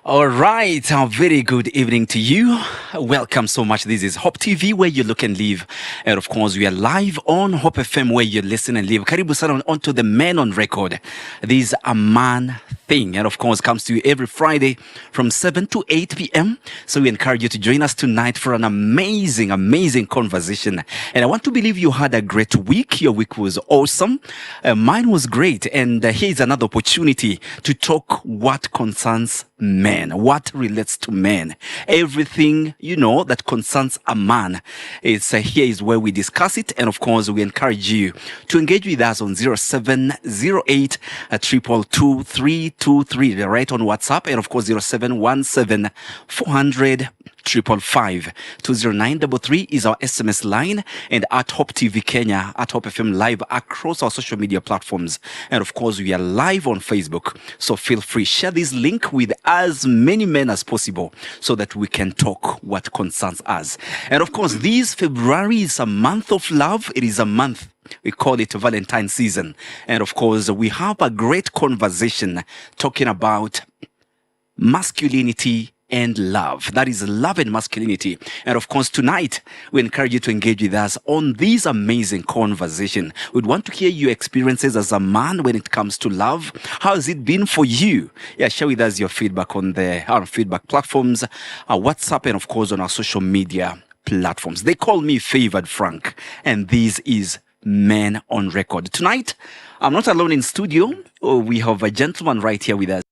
All right, a very good evening to you. Welcome so much. This is Hope TV, where you look and live. And of course, we are live on Hope FM, where you listen and live. Karibu sana onto the Man on Record. This is a man thing. And of course, comes to you every Friday from 7 to 8 p.m. So we encourage you to join us tonight for an amazing conversation. And I want to believe you had a great week. Your week was awesome. Mine was great. And here's another opportunity to talk what concerns men, what relates to men. Everything, that concerns a man. It's here is where we discuss it. And of course, we encourage you to engage with us on 0708 222 323, right on WhatsApp. And of course, 0717 400 555. 20933 is our SMS line, and at Hope TV Kenya, at Hope FM Live across our social media platforms. And of course, we are live on Facebook. So feel free, share this link with as many men as possible so that we can talk what concerns us. And of course, this February is a month of love. It is a month, we call it Valentine season. And of course, we have a great conversation talking about masculinity and love. That is love and masculinity. And of course, tonight, we encourage you to engage with us on this amazing conversation. We'd want to hear your experiences as a man when it comes to love. How has it been for you? Yeah, share with us your feedback on our feedback platforms, our WhatsApp, and of course, on our social media platforms. They call me Favored Frank, and this is Men on Record. Tonight, I'm not alone in studio. We have a gentleman right here with us.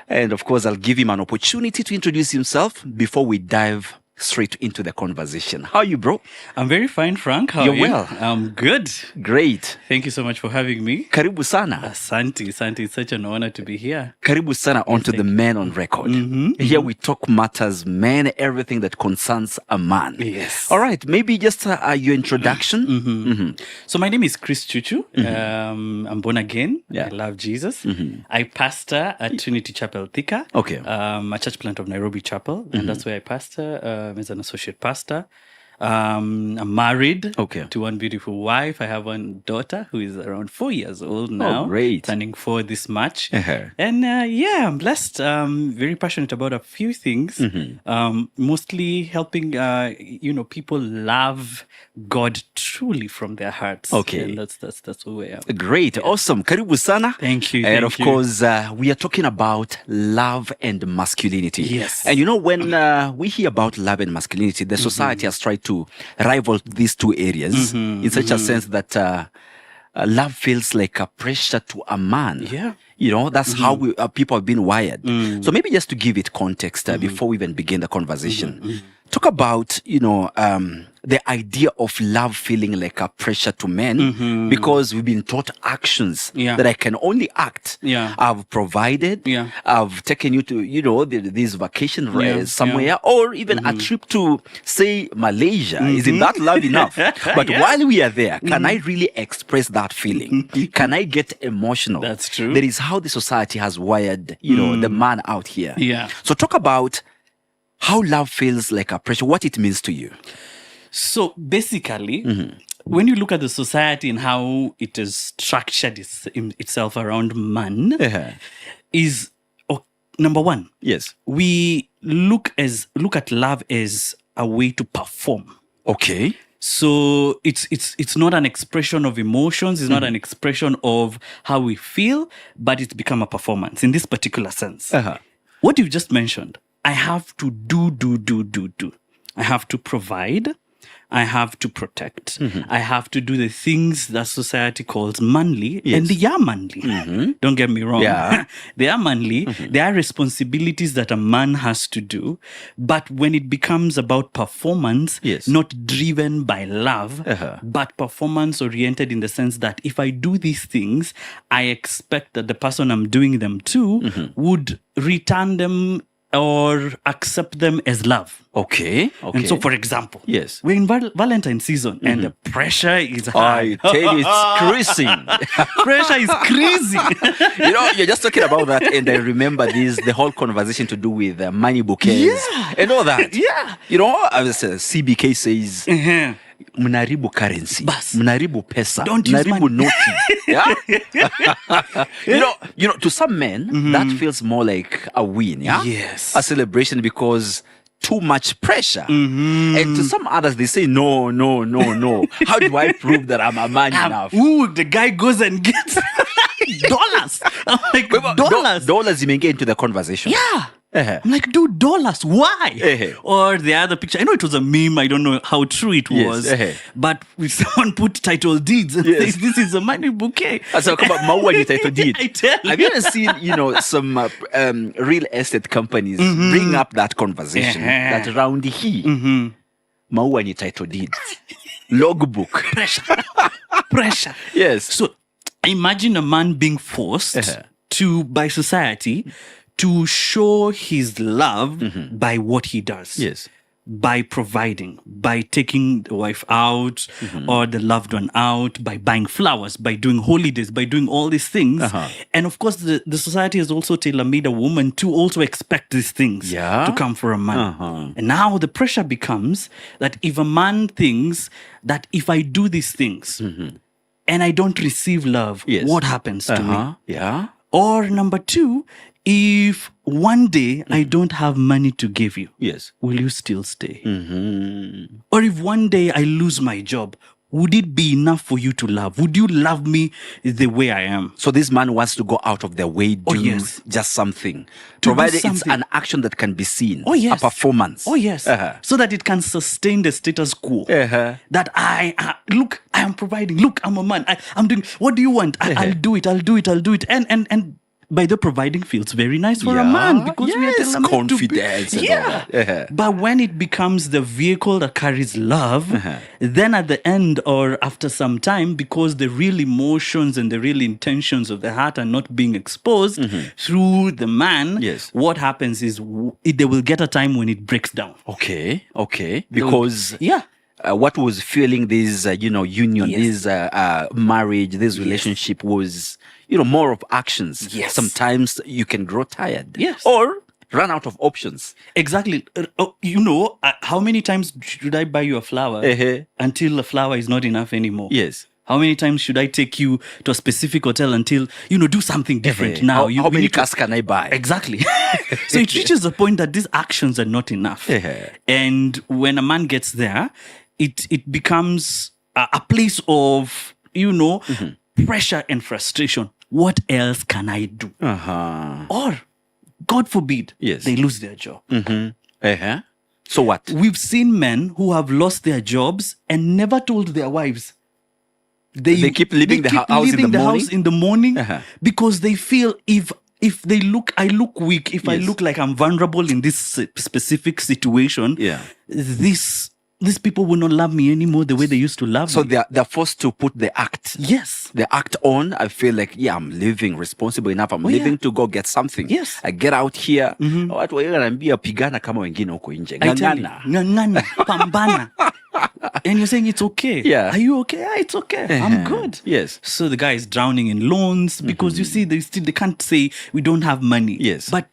And of course, I'll give him an opportunity to introduce himself before we dive straight into the conversation. How are you, bro? I'm very fine, Frank. How are you? You're well. I'm good. Great. Thank you so much for having me. Karibu sana. Asante. It's such an honor to be here. Karibu sana onto the Men on Record. Here we talk matters, men, everything that concerns a man. Yes. All right. Maybe just your introduction. So my name is Chuchu. I'm born again. Yeah. I love Jesus. I pastor at Trinity Chapel Thika. Okay. A church plant of Nairobi Chapel. And that's where I pastor as an associate pastor. I'm married to one beautiful wife. I have one daughter who is around 4 years old now. Oh, great. Turning 4 this March. And I'm blessed. Very passionate about a few things. Mostly helping, people love God truly from their hearts. Okay. And that's who I am. Great. Yeah. Awesome. Karibu sana. Thank you. And of course, we are talking about love and masculinity. Yes. And when we hear about love and masculinity, the society has tried to rival these two areas in such a sense that love feels like a pressure to a man. Yeah. That's how people have been wired. So maybe just to give it context before we even begin the conversation, talk about, the idea of love feeling like a pressure to men because we've been taught actions that I can only act. Yeah. I've provided. Yeah. I've taken you to, this vacation somewhere or even a trip to, say, Malaysia. Isn't that love enough? But while we are there, can I really express that feeling? Can I get emotional? That's true. That is how the society has wired, the man out here. Yeah. So talk about how love feels like a pressure, what it means to you. So basically, when you look at the society and how it is structured itself around man, is number one. Yes. We look at love as a way to perform. Okay. So it's not an expression of emotions. It's not an expression of how we feel, but it's become a performance in this particular sense. What you've just mentioned, I have to do. I have to provide. I have to protect. I have to do the things that society calls manly. Yes. And they are manly. Don't get me wrong. Yeah. They are manly. There are responsibilities that a man has to do. But when it becomes about performance, not driven by love, but performance oriented in the sense that if I do these things, I expect that the person I'm doing them to would return them or accept them as love. Okay. And so, for example, yes, we're in Valentine season and the pressure is high. I tell you, it's crazy. Pressure is crazy. You're just talking about that, and I remember the whole conversation to do with money bouquets and all that. Yeah. As CBK says, mnaribu currency, Bas. mnaribu pesa, Don't use mnaribu money. noti. Yeah? you know, to some men, that feels more like a win, yeah? Yes. A celebration because too much pressure. And to some others, they say, no. How do I prove that I'm a man enough? Ooh, the guy goes and gets dollars. I'm like, dollars. Dollars, you may get into the conversation. Yeah. Uh-huh. I'm like, dude, dollars, why? Uh-huh. Or the other picture, I know it was a meme, I don't know how true it was, uh-huh. but someone put title deeds and says, this is a money bouquet. So come on, Maua ni title deed. I tell you. Have you ever seen, some real estate companies bring up that conversation, that round he, Maua ni title deed, logbook. Pressure. Yes. So imagine a man being forced by society to show his love by what he does. Yes. By providing, by taking the wife out or the loved one out, by buying flowers, by doing holidays, by doing all these things. And of course, the society has also tailor-made a woman to also expect these things to come for a man. And now the pressure becomes that if a man thinks that if I do these things and I don't receive love, what happens to me? Yeah. Or number two, if one day I don't have money to give you, will you still stay? Or if one day I lose my job, would it be enough for you to love? Would you love me the way I am? So this man wants to go out of their way, do just something, provided it's an action that can be seen, a performance. So that it can sustain the status quo. That I am providing. Look, I'm a man. I'm doing. What do you want? I'll do it. And by the providing feels very nice for a man because we are tailor-made confidence. But when it becomes the vehicle that carries love, then at the end or after some time, because the real emotions and the real intentions of the heart are not being exposed through the man, what happens is there will get a time when it breaks down. Okay. Because what was fueling this, union, this marriage, this relationship was, more of actions. Sometimes you can grow tired. Or run out of options. Exactly. How many times should I buy you a flower until the flower is not enough anymore? How many times should I take you to a specific hotel until, do something different now? How many cars can I buy? Exactly. So it reaches a point that these actions are not enough. And when a man gets there, it becomes a place of, pressure and frustration. What else can I do? Or, God forbid, they lose their job. So what? We've seen men who have lost their jobs and never told their wives. They keep leaving the house in the morning because they feel if I look weak, if I look like I'm vulnerable in this specific situation, these people will not love me anymore the way they used to love me. So they're forced to put the act. The act on. I feel like, I'm living responsible enough. I'm living to go get something. I get out here. Watu wanaambia pigana kama wengine huko nje. Ngangana, pambana. And you're saying it's okay. Are you okay? Yeah, it's okay. I'm good. So the guy is drowning in loans because you see they can't say we don't have money. But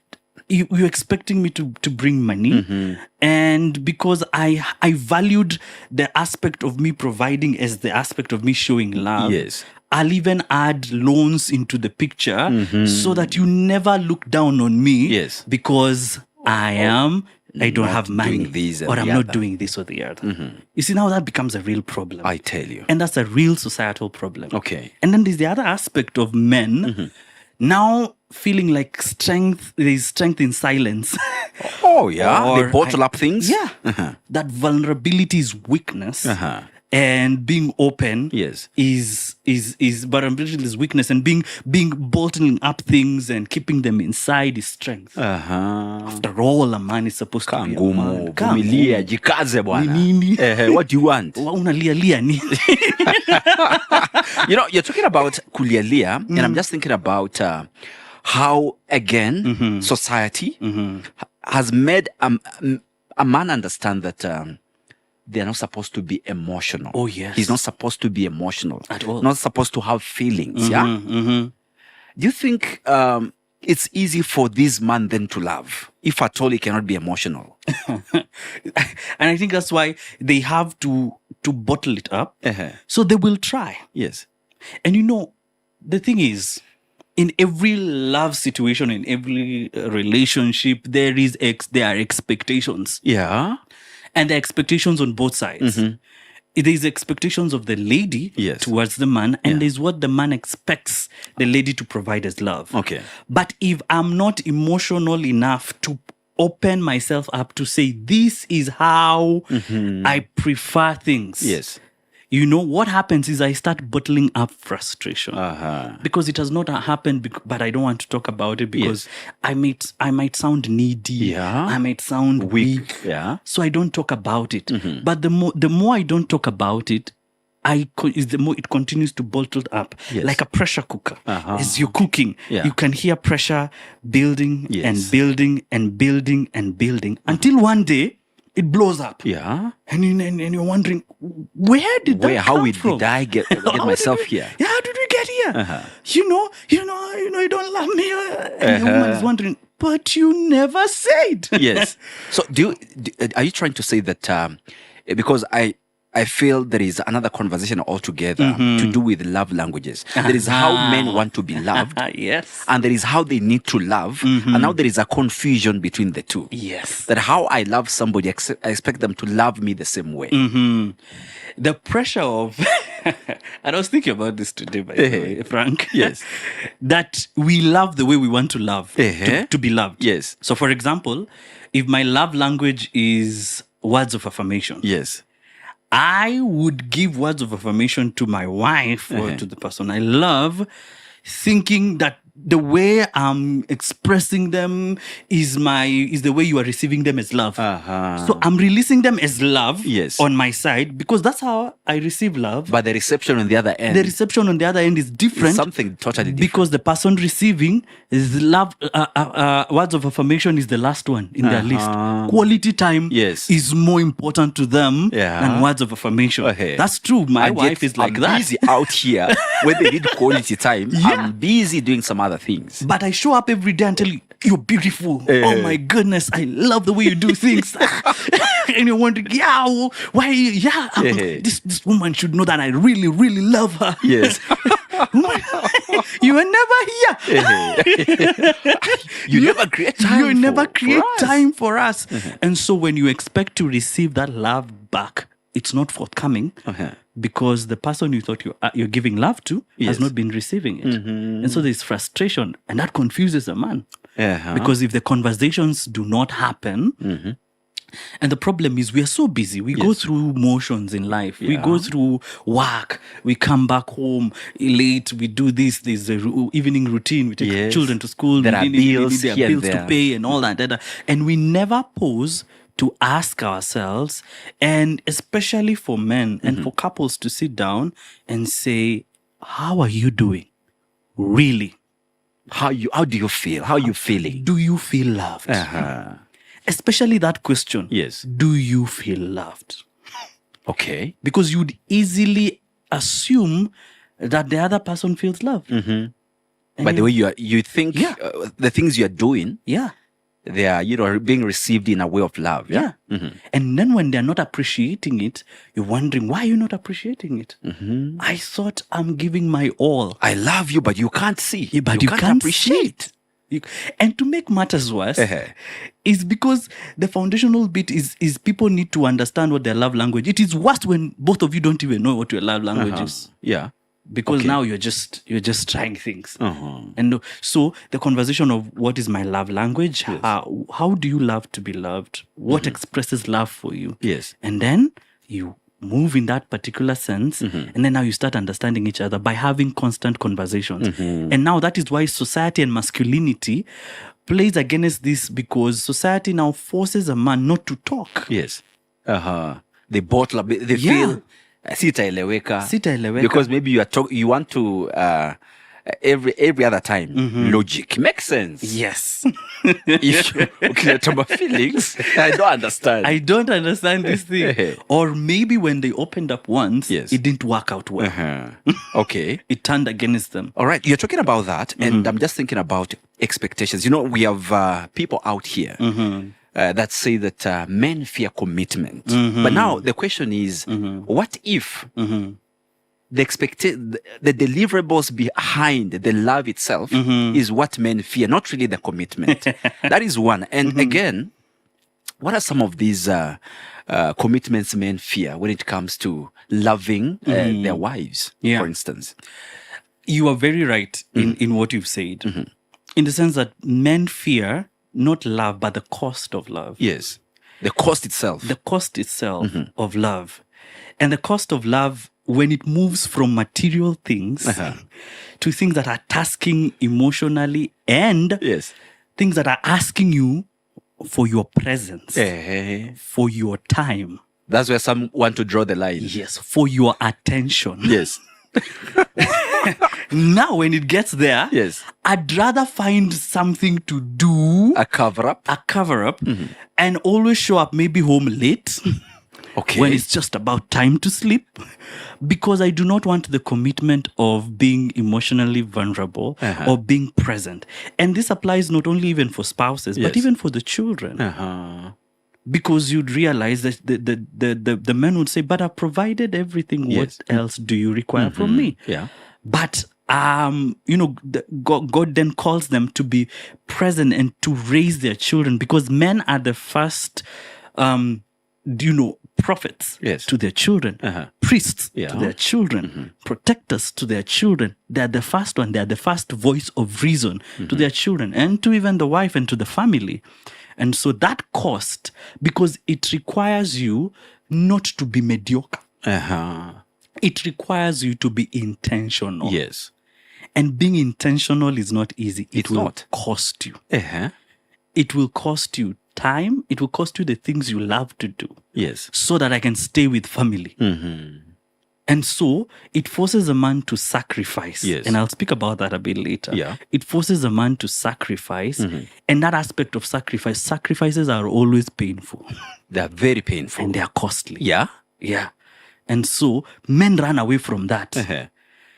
you're expecting me to bring money. And because I valued the aspect of me providing as the aspect of me showing love, I'll even add loans into the picture so that you never look down on me because I don't have money or I'm not doing this or the other. You see, now that becomes a real problem. I tell you. And that's a real societal problem. Okay. And then there's the other aspect of men now feeling like there's strength in silence. They bottle up things. That vulnerability is weakness. And being open is vulnerability is weakness, and being bottling up things and keeping them inside is strength. After all, a man is supposed to be a man. Vumilia, jikaze bwana. What do you want? Unalia ni. You're talking about kulialia, and I'm just thinking about how, again, society has made a man understand that they're not supposed to be emotional. He's not supposed to be emotional. At all. Not supposed to have feelings. Do you think it's easy for this man then to love, if at all he cannot be emotional? And I think that's why they have to to bottle it up. So they will try. Yes. And the thing is, in every love situation, in every relationship, there are expectations. Yeah. And the expectations on both sides. There's expectations of the lady towards the man, and there's what the man expects the lady to provide as love. Okay. But if I'm not emotional enough to open myself up to say, this is how I prefer things. Yes. What happens is I start bottling up frustration because it has not happened, but I don't want to talk about it because I might sound needy. I might sound weak. So I don't talk about it. But the more I don't talk about it, the more it continues to bottle up like a pressure cooker. As you're cooking, you can hear pressure building and building and building and building until one day it blows up. Yeah. And you're wondering, where did that come from? Did I get myself here? Yeah, how did we get here? You don't love me. And the woman is wondering, but you never said. Yes. So are you trying to say that because I feel there is another conversation altogether to do with love languages. There is how men want to be loved. Yes. And there is how they need to love. And now there is a confusion between the two. Yes. That how I love somebody, I expect them to love me the same way. The pressure of... and I was thinking about this today, by the way, Frank. Yes. That we love the way we want to love, to be loved. Yes. So, for example, if my love language is words of affirmation. Yes. I would give words of affirmation to my wife or to the person I love, thinking that the way I'm expressing them is the way you are receiving them as love. So I'm releasing them as love on my side because that's how I receive love. But the reception on the other end. The reception on the other end is different. It's something totally different. Because the person receiving is love. Words of affirmation is the last one in their list. Quality time is more important to them than words of affirmation. That's true. My wife is like that. I'm busy out here when they need quality time. I'm busy doing some other things. But I show up every day and tell you, you're beautiful. Oh my goodness, I love the way you do things. And you're wondering, why? This woman should know that I really, really love her. Yes. You were never here. You never create time. You never create time for us. And so when you expect to receive that love back, it's not forthcoming because the person you thought you're giving love to has not been receiving it. And so there's frustration, and that confuses a man. Because if the conversations do not happen, and the problem is we are so busy. We go through motions in life. We go through work. We come back home late. We do this. There's a evening routine. We take children to school. There are bills to pay and all that. And we never pause to ask ourselves, and especially for men and for couples to sit down and say, how are you doing? Really? How do you feel? How are you feeling? Do you feel loved? Especially that question. Yes. Do you feel loved? Okay. Because you'd easily assume that the other person feels loved. By the way you think the things you are doing, they are being received in a way of love. And then when they're not appreciating it, you're wondering, why are you not appreciating it? I thought I'm giving my all. I love you, but you can't see. But you can't appreciate. And to make matters worse, is because the foundational bit is people need to understand what their love language. It is worse when both of you don't even know what your love language is. Because now you're just trying things. And so the conversation of what is my love language, how do you love to be loved? What expresses love for you? And then you move in that particular sense, and then now you start understanding each other by having constant conversations. And now that is why society and masculinity plays against this, because society now forces a man not to talk. They bottle up, they feel sitaeleweka. Because maybe you want to every other time. Logic makes sense. Yes. If you talk about feelings, I don't understand this thing. Or maybe when they opened up once, it didn't work out well. Okay. It turned against them. All right. You're talking about that, and I'm just thinking about expectations. We have people out here that say that men fear commitment. But now the question is, what if the deliverables behind the love itself is what men fear, not really the commitment? That is one. And again, what are some of these commitments men fear when it comes to loving their wives, for instance? You are very right in what you've said, in the sense that men fear not love, but the cost of love. Yes, the cost itself. The cost itself of love. And the cost of love, when it moves from material things to things that are tasking emotionally and things that are asking you for your presence, for your time. That's where some want to draw the line. Yes, for your attention. Yes. Now, when it gets there, I'd rather find something to do. A cover-up. And always show up maybe home late. When it's just about time to sleep. Because I do not want the commitment of being emotionally vulnerable or being present. And this applies not only even for spouses, but even for the children. Because you'd realize that the men would say, but I've provided everything. What else do you require from me? But, God then calls them to be present and to raise their children, because men are the first, prophets to their children, priests to their children, protectors to their children. They're the first one. They're the first voice of reason to their children and to even the wife and to the family. And so that cost, because it requires you not to be mediocre. It requires you to be intentional. Yes. And being intentional is not easy. It will cost you. It will cost you time. It will cost you the things you love to do. Yes. So that I can stay with family. And so it forces a man to sacrifice. Yes. And I'll speak about that a bit later. It forces a man to sacrifice. And that aspect of sacrifices are always painful. They're very painful. And they are costly. Yeah. And so men run away from that.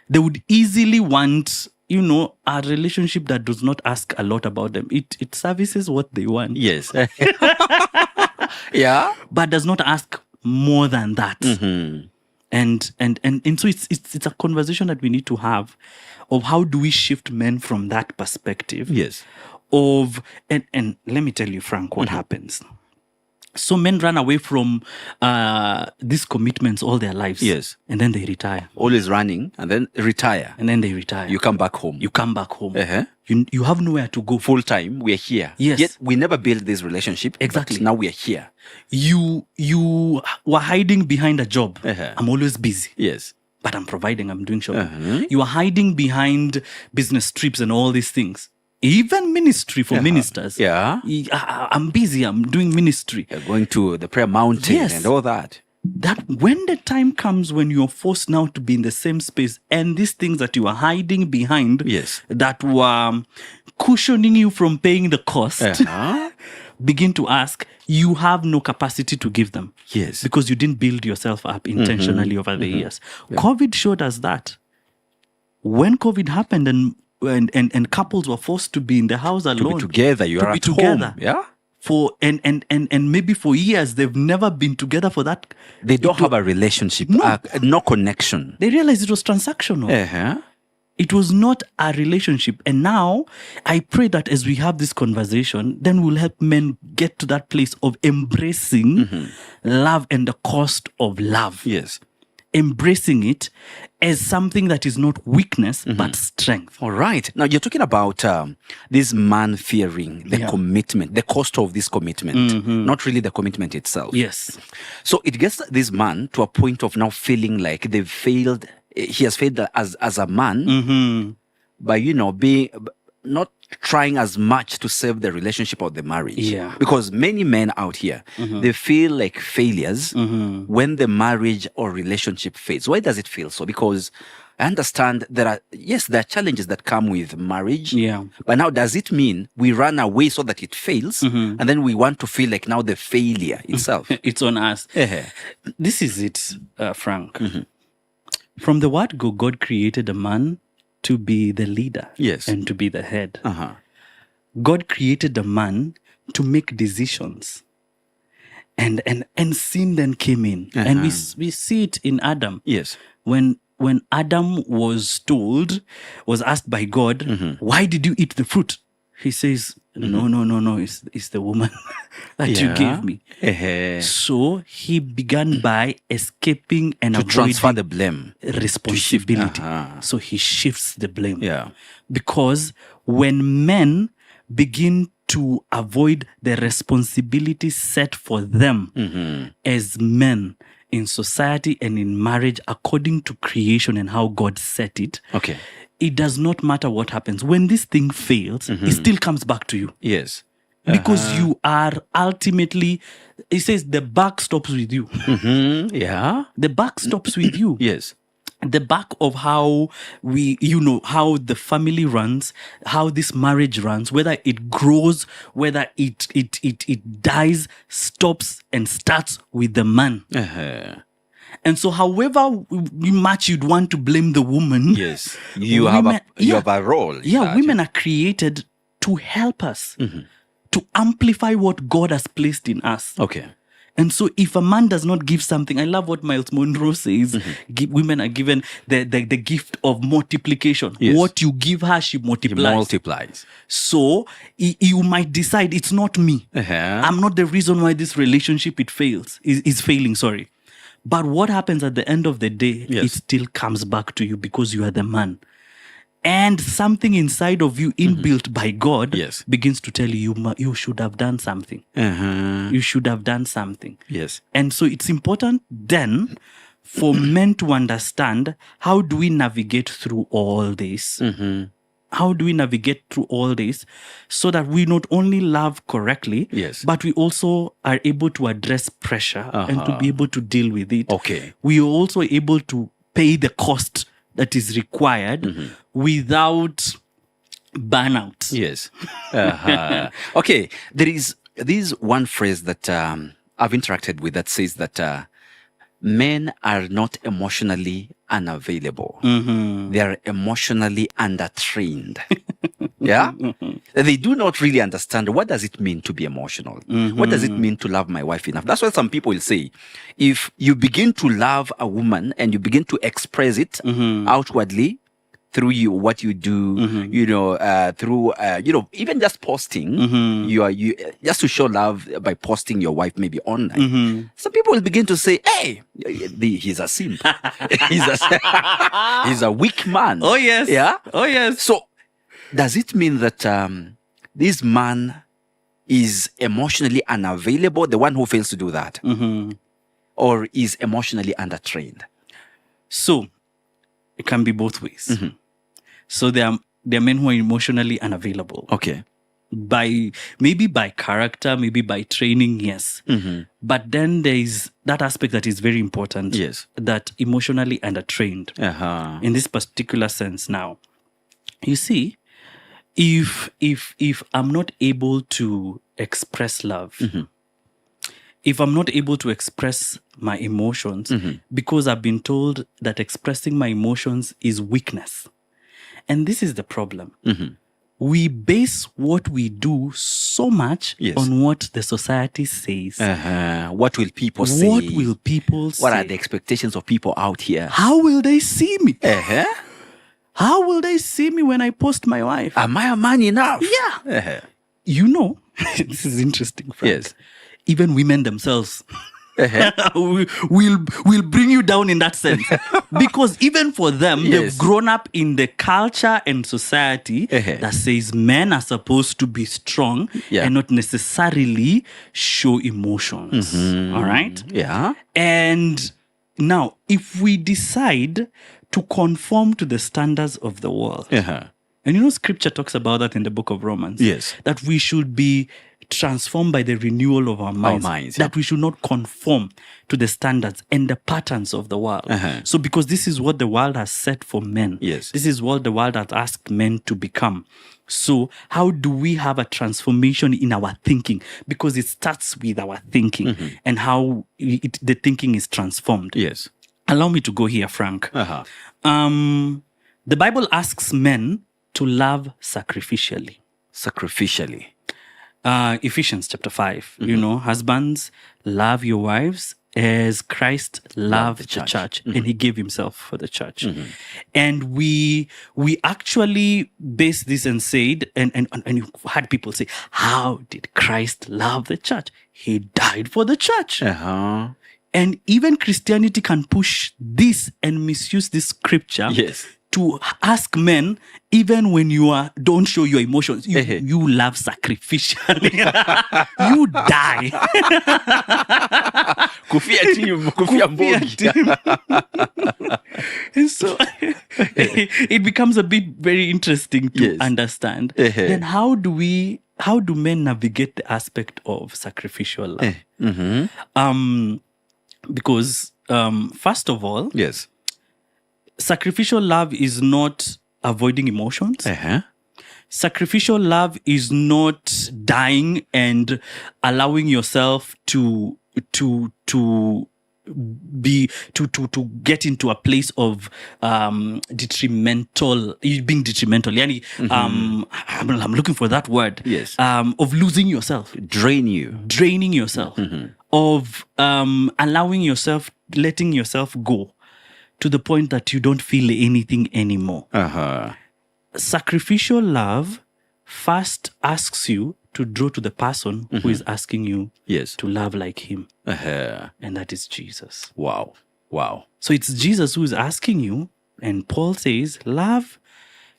They would easily want, a relationship that does not ask a lot about them. It services what they want. Yes. But does not ask more than that. And so it's a conversation that we need to have of how do we shift men from that perspective. Yes. And let me tell you, Frank, what happens. So men run away from these commitments all their lives. Yes. And then they retire. Always running and then retire. And then they retire. You come back home. You have nowhere to go. Full time, we are here. Yes. Yet we never built this relationship. Exactly. But now we are here. You were hiding behind a job. I'm always busy. Yes. But I'm providing, I'm doing shopping. You are hiding behind business trips and all these things. Even ministry for ministers. I'm busy, I'm doing ministry. You're going to the prayer mountain and all that. That when the time comes when you're forced now to be in the same space and these things that you are hiding behind that were cushioning you from paying the cost, begin to ask, you have no capacity to give them. Yes. Because you didn't build yourself up intentionally over the years. COVID showed us that. When COVID happened and couples were forced to be in the house alone. To be together, you are at home. Yeah. For and maybe for years they've never been together for that. They don't have a relationship, no connection. They realized it was transactional. It was not a relationship. And now I pray that as we have this conversation, then we'll help men get to that place of embracing love and the cost of love. Yes. Embracing it as something that is not weakness, but strength. All right. Now, you're talking about this man fearing the commitment, the cost of this commitment, not really the commitment itself. Yes. So it gets this man to a point of now feeling like they've failed. He has failed as a man by, being not trying as much to save the relationship or the marriage. Yeah. Because many men out here, they feel like failures when the marriage or relationship fades. Why does it feel so? Because I understand there are challenges that come with marriage. Yeah. But now, does it mean we run away so that it fails? And then we want to feel like now the failure itself? It's on us. This is it, Frank. From the word go, God created a man to be the leader and to be the head. God created a man to make decisions. And sin then came in. And we see it in Adam. Yes. When Adam was asked by God, why did you eat the fruit? He says, no, it's the woman that you gave me. So he began by escaping and to transfer the blame. Responsibility. So he shifts the blame. Yeah. Because when men begin to avoid the responsibilities set for them as men in society and in marriage according to creation and how God set it, it does not matter what happens. When this thing fails, it still comes back to you. Yes. Because you are ultimately, it says the buck stops with you. Yeah. The buck stops with you. Yes. The back of how how the family runs, how this marriage runs, whether it grows, whether it dies, stops and starts with the man. And so however much you'd want to blame the woman, yes, you have a role. Yeah, women are created to help us, to amplify what God has placed in us. Okay. And so if a man does not give something, I love what Miles Monroe says, women are given the gift of multiplication. Yes. What you give her, she multiplies. So you might decide, it's not me. I'm not the reason why this relationship is failing, sorry. But what happens at the end of the day, it still comes back to you because you are the man. And something inside of you, inbuilt by God, begins to tell you, you should have done something. You should have done something. Yes. And so it's important then for men to understand, how do we navigate through all this? How do we navigate through all this so that we not only love correctly, but we also are able to address pressure and to be able to deal with it. Okay. We are also able to pay the cost that is required without burnout. Yes. Okay. There is one phrase that I've interacted with that says that men are not emotionally unavailable. They are emotionally undertrained. Yeah? They do not really understand what does it mean to be emotional. What does it mean to love my wife enough? That's why some people will say, if you begin to love a woman and you begin to express it outwardly through what you do, through even just posting, you just to show love by posting your wife maybe online. Some people will begin to say, "Hey, he's a simp. he's a weak man." Oh yes, yeah. Oh yes. So, does it mean that this man is emotionally unavailable, the one who fails to do that, or is emotionally undertrained? So, it can be both ways. So there are men who are emotionally unavailable. Okay. Maybe by character, maybe by training, yes. But then there is that aspect that is very important. Yes. That emotionally undertrained. In this particular sense now. You see, if I'm not able to express love, if I'm not able to express my emotions, because I've been told that expressing my emotions is weakness. And this is the problem. We base what we do so much on what the society says. What will people say? What will people say? What are the expectations of people out here? How will they see me? How will they see me when I post my wife? Am I a man enough? Yeah. This is interesting, Frank. Yes. Even women themselves will bring you down in that sense. Because even for them, they've grown up in the culture and society that says men are supposed to be strong and not necessarily show emotions. All right? Yeah. And now, if we decide to conform to the standards of the world, and scripture talks about that in the book of Romans, that we should be transformed by the renewal of our minds, that we should not conform to the standards and the patterns of the world. So because this is what the world has set for men. This is what the world has asked men to become. So how do we have a transformation in our thinking? Because it starts with our thinking and how the thinking is transformed. Yes. Allow me to go here, Frank. The Bible asks men to love sacrificially. Sacrificially. Ephesians chapter 5, husbands, love your wives as Christ loved the church and he gave himself for the church. And we actually base this and said, and you had people say, how did Christ love the church? He died for the church. And even Christianity can push this and misuse this scripture to ask men, even when don't show your emotions, you love sacrificially. You die. And so it becomes a bit very interesting to understand. Then how do men navigate the aspect of sacrificial love? Because first of all, sacrificial love is not avoiding emotions. Sacrificial love is not dying and allowing yourself to get into a place of being detrimental. I'm looking for that word. Of losing yourself, draining yourself, of allowing yourself, letting yourself go to the point that you don't feel anything anymore. Sacrificial love first asks you to draw to the person who is asking you to love like him. And that is Jesus. Wow. So it's Jesus who is asking you, and Paul says, love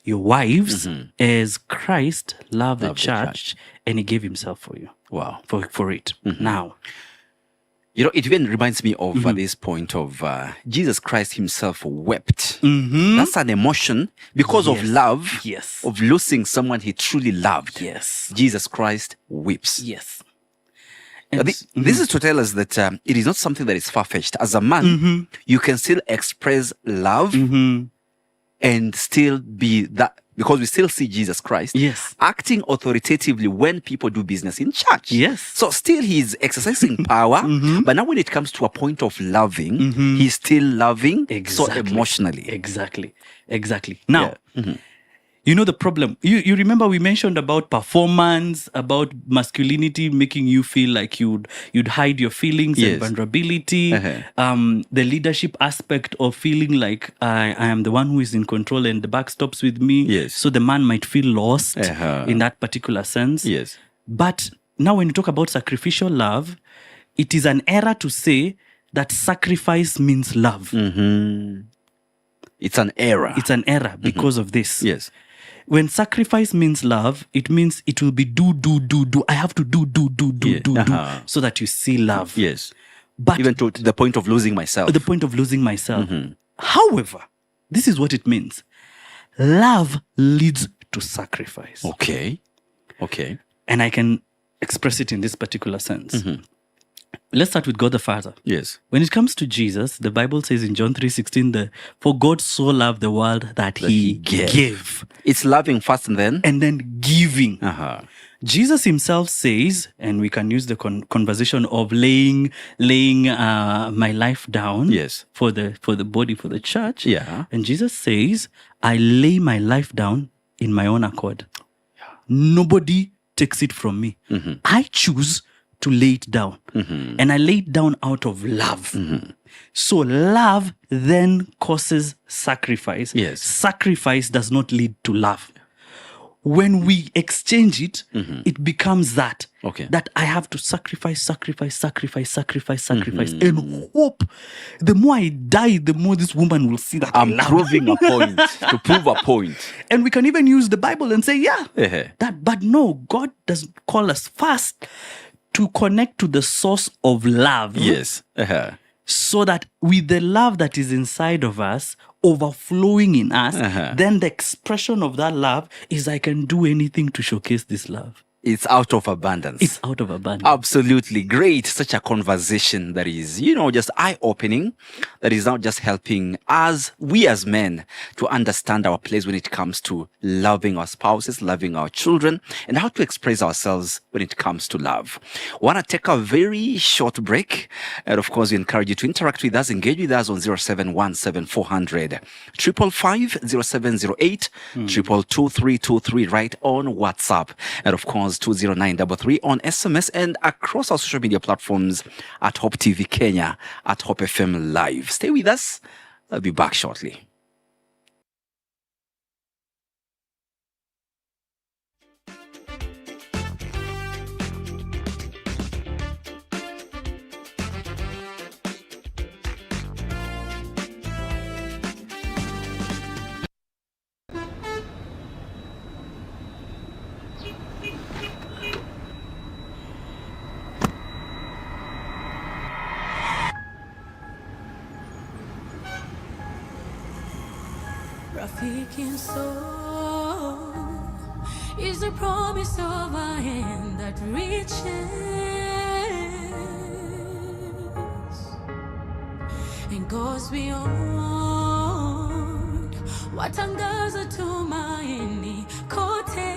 your wives as Christ loved the church, and he gave himself for you. Wow. For it. Now, it even reminds me of this point of Jesus Christ himself wept. That's an emotion because of love, of losing someone he truly loved. Jesus Christ weeps. This is to tell us that it is not something that is far-fetched. As a man, you can still express love and still be that, because we still see Jesus Christ acting authoritatively when people do business in church. So still he's exercising power, but now when it comes to a point of loving, he's still loving so emotionally. Exactly. Now, the problem, you remember we mentioned about performance, about masculinity making you feel like you'd hide your feelings and vulnerability, the leadership aspect of feeling like I am the one who is in control and the buck stops with me, so the man might feel lost in that particular sense. But now when you talk about sacrificial love, it is an error to say that sacrifice means love. It's an error. It's an error because of this. When sacrifice means love, it means it will be do. I have to do, so that you see love. But even to the point of losing myself. However, this is what it means. Love leads to sacrifice. Okay. And I can express it in this particular sense. Let's start with God the Father. When it comes to Jesus, the Bible says in John 3:16, for God so loved the world that he gave. It's loving first and then giving. Jesus himself says, and we can use the conversation of laying my life down for the body, for the church. And Jesus says, I lay my life down in my own accord. Nobody takes it from me. I choose to lay it down. And I lay it down out of love. So love then causes sacrifice. Sacrifice does not lead to love. When we exchange it, it becomes that I have to sacrifice, and hope the more I die, the more this woman will see that I'm proving a point, to prove a point. And we can even use the Bible and say, but no, God doesn't call us first to connect to the source of love. So that with the love that is inside of us, overflowing in us, then the expression of that love is I can do anything to showcase this love. It's out of abundance. Absolutely. Great. Such a conversation that is, just eye-opening, that is now just helping us, we as men, to understand our place when it comes to loving our spouses, loving our children, and how to express ourselves when it comes to love. We want to take a very short break. And of course, we encourage you to interact with us, engage with us on 0717 400 555 0708 222 323 right on WhatsApp. And of course, course, 20933 on SMS and across our social media platforms at Hope TV Kenya, at Hope FM Live. Stay with us. I'll be back shortly. Rafiki soul is a promise of a hand that reaches and goes beyond what angaza tumaini kote.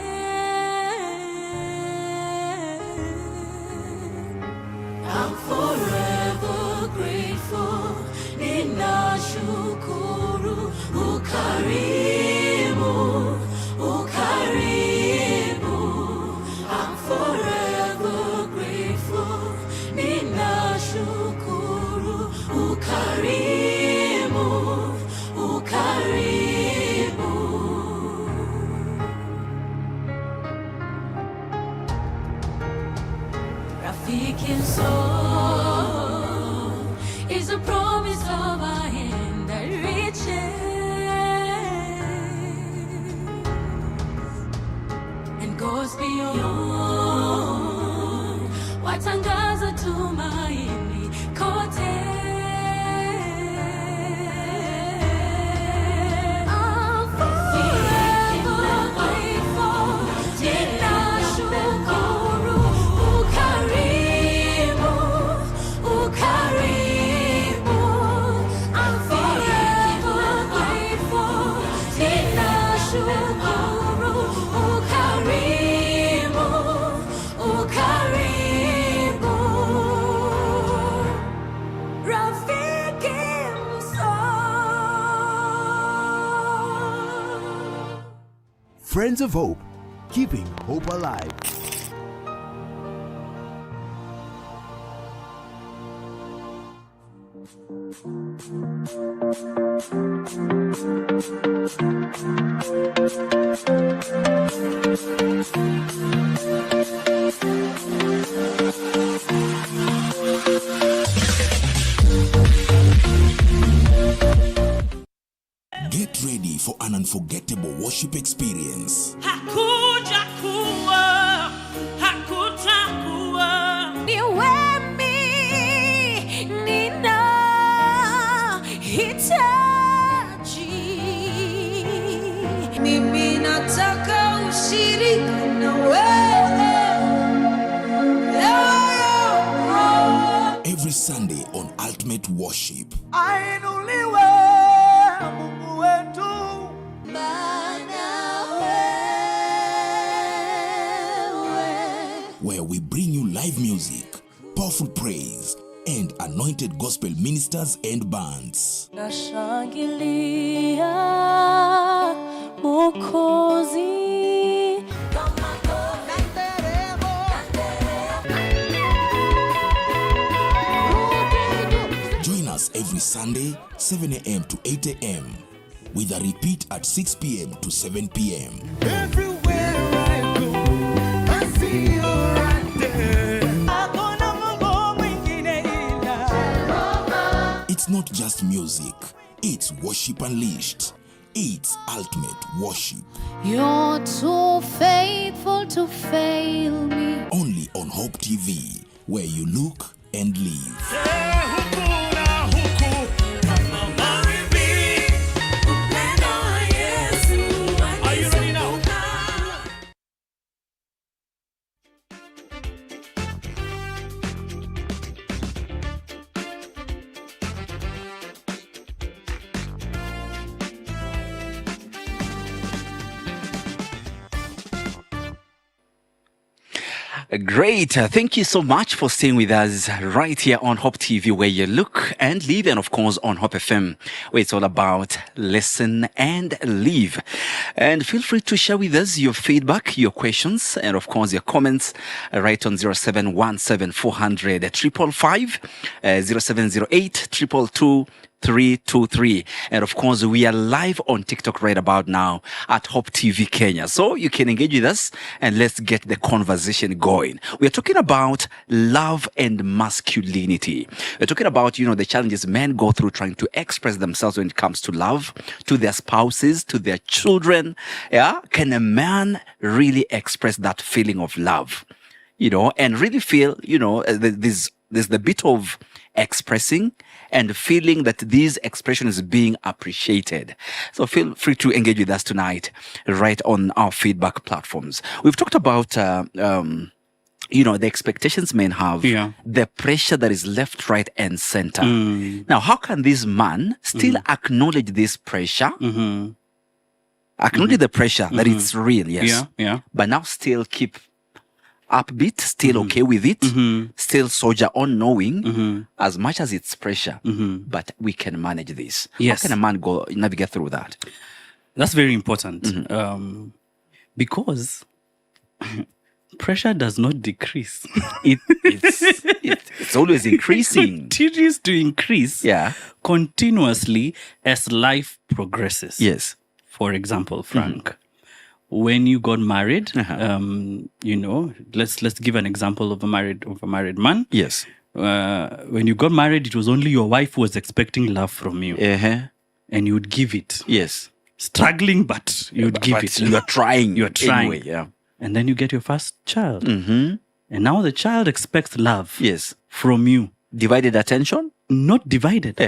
I'm forever grateful. Ninashukuru ukarimu, ukarimu. I'm forever grateful. Ninashukuru ukarimu, ukarimu. Rafiki soul is a promise of a hand that reaches and goes beyond what angaza tumaini kote. I'm forever grateful. Ninashukuru ukarimu, ukarimu. I'm forever grateful. Ninashukuru ukarimu, ukarimu. Rafiki msoul. Friends of Hope, keeping hope alive. Get ready for an unforgettable worship experience. Hakuja kuwa, hakutakuwa. Niwe nina hitaji. Mimi nataka ushirika na wewe. Every Sunday on Ultimate Worship, Ainuliwe Mungu wetu. where we bring you live music, powerful praise, and anointed gospel ministers and bands. Nashangilia Mwokozi. Join us every Sunday, 7 a.m. to 8 a.m., with a repeat at 6 p.m. to 7 p.m. Everywhere I go, I see you right there. It's not just music, it's worship unleashed. It's ultimate worship. You're too faithful to fail me. Only on Hope TV, where you look and live. Are you ready now? Great. Thank you so much for staying with us right here on Hope TV, where you look and live, and of course on Hope FM, where it's all about listen and live. And feel free to share with us your feedback, your questions, and of course your comments right on 0717 400 555, 0708 222 323. And of course, we are live on TikTok right about now at Hope TV Kenya. So you can engage with us and let's get the conversation going. We are talking about love and masculinity. We're talking about, the challenges men go through trying to express themselves when it comes to love, to their spouses, to their children. Yeah. Can a man really express that feeling of love? And really feel, there's the bit of expressing and feeling that this expression is being appreciated. So feel free to engage with us tonight, right on our feedback platforms. We've talked about, the expectations men have, the pressure that is left, right, and center. Now, how can this man still acknowledge this pressure? Acknowledge the pressure that it's real, yes. But now still keep upbeat, still okay with it, still soldier on knowing as much as it's pressure, but we can manage this. Yes. How can a man navigate through that? That's very important because pressure does not decrease. It's always increasing. It continues to increase continuously as life progresses. Yes. For example, Frank, when you got married, let's give an example of a married man. Yes. When you got married, it was only your wife who was expecting love from you, and you would give it. Yes. Struggling, but you would give it. You're trying. You're trying. Anyway, and then you get your first child, and now the child expects love. Yes. From you. Divided attention? Not divided.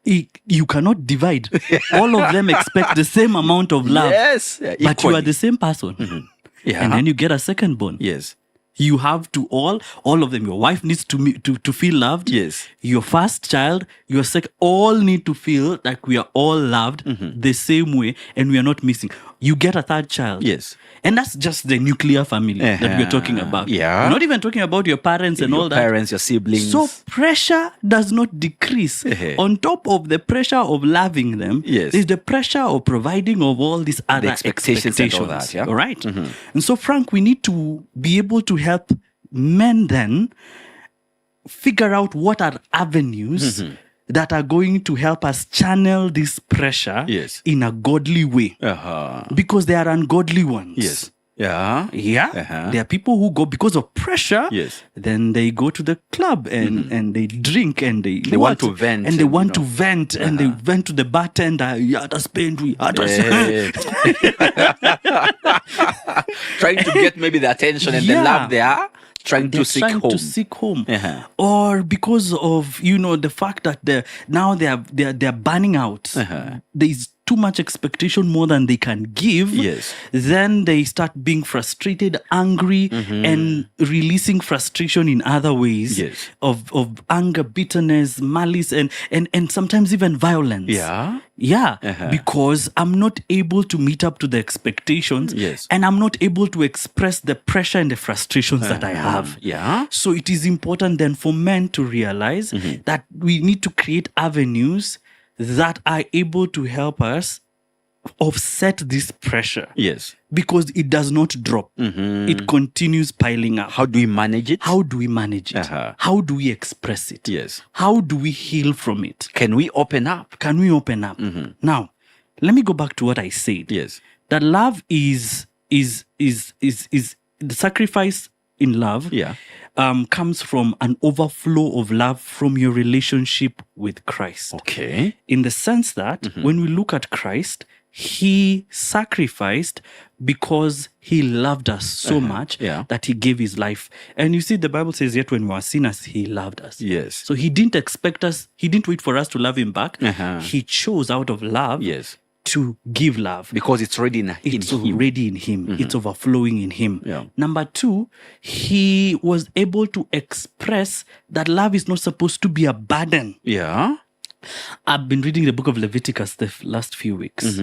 You cannot divide. All of them expect the same amount of love. Yes. But you are the same person. And then you get a second born. Yes. You have to all of them. Your wife needs to feel loved. Yes. Your first child, your second, all need to feel like we are all loved the same way and we are not missing. You get a third child. Yes. And that's just the nuclear family that we're talking about. Yeah. We're not even talking about your parents and all that. Your parents, your siblings. So pressure does not decrease. On top of the pressure of loving them, is the pressure of providing of all these other expectations. And all that, all right? And so, Frank, we need to be able to help men then figure out what are avenues that are going to help us channel this pressure in a godly way. Because there are ungodly ones. Yes. There are people who go because of pressure. Then they go to the club and they drink and they want to vent. And they want to vent and they vent to the bartender. Trying to get maybe the attention and the love they are trying to seek home. Or because of the fact that they're burning out. There's too much expectation more than they can give. Then they start being frustrated, angry, and releasing frustration in other ways of anger, bitterness, malice, and sometimes even violence. Because I'm not able to meet up to the expectations, and I'm not able to express the pressure and the frustrations that I have. So it is important then for men to realize that we need to create avenues that are able to help us offset this pressure. Because it does not drop. It continues piling up. How do we manage it? How do we manage it? How do we express it? How do we heal from it? Can we open up? Now, let me go back to what I said. That love is the sacrifice in love comes from an overflow of love from your relationship with Christ. In the sense that when we look at Christ, he sacrificed because he loved us so much that he gave his life. And you see, the Bible says, yet when we were sinners, he loved us. So he didn't expect us, he didn't wait for us to love him back. He chose out of love to give love. Because it's already in him. It's overflowing in him. Number two, he was able to express that love is not supposed to be a burden. I've been reading the book of Leviticus the last few weeks.